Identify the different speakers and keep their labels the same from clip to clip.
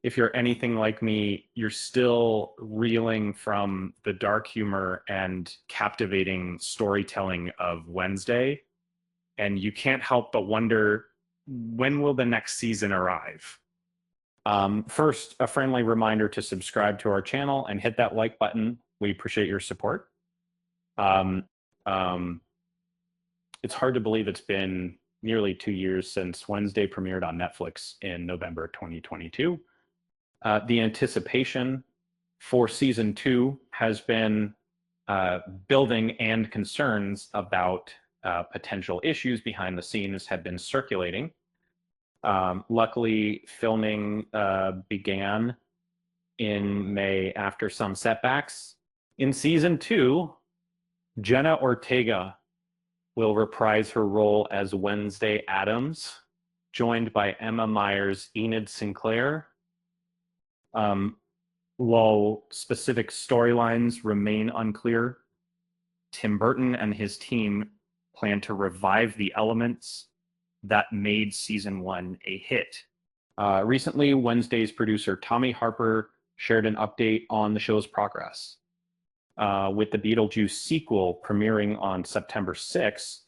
Speaker 1: if you're anything like me, you're still reeling from the dark humor and captivating storytelling of Wednesday, and you can't help but wonder, when will the next season arrive? First, a friendly reminder to subscribe to our channel and hit that like button. We appreciate your support. Um, um, it's hard to believe it's been nearly 2 years since Wednesday premiered on Netflix in November 2022. The anticipation for season two has been building, and concerns about potential issues behind the scenes have been circulating. Luckily, filming began in May after some setbacks. In season two, Jenna Ortega will reprise her role as Wednesday Addams, joined by Emma Myers, Enid Sinclair. Um, while specific storylines remain unclear, Tim Burton and his team plan to revive the elements that made season one a hit. Recently, Wednesday's producer Tommy Harper shared an update on the show's progress. With the Beetlejuice sequel premiering on September 6th,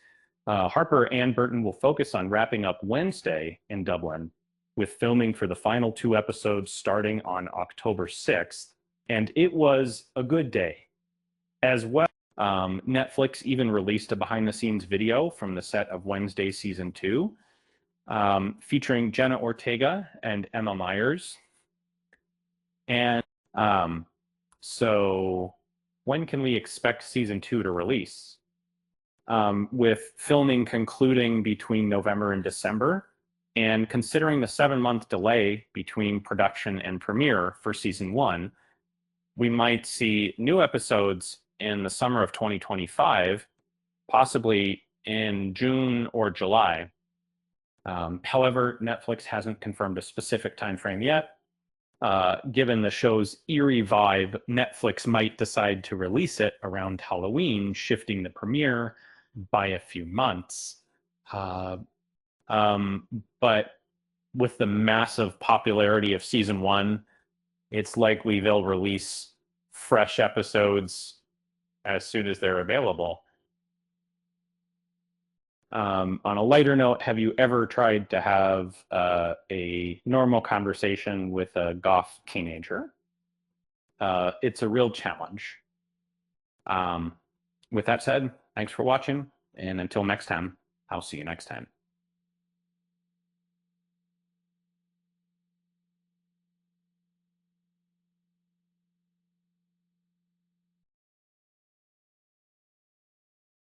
Speaker 1: Harper and Burton will focus on wrapping up Wednesday in Dublin, with filming for the final two episodes starting on October 6th. And it was a good day as well. Netflix even released a behind-the-scenes video from the set of Wednesday season two, featuring Jenna Ortega and Emma Myers. And so when can we expect season two to release? With filming concluding between November and December, and considering the 7-month delay between production and premiere for season one, we might see new episodes in the summer of 2025, possibly in June or July. However, Netflix hasn't confirmed a specific time frame yet. Given the show's eerie vibe, Netflix might decide to release it around Halloween, shifting the premiere by a few months. Uh, but with the massive popularity of season one, it's likely they'll release fresh episodes as soon as they're available. On a lighter note, have you ever tried to have a normal conversation with a goth teenager? It's a real challenge. With that said, thanks for watching, and until next time, I'll see you next time.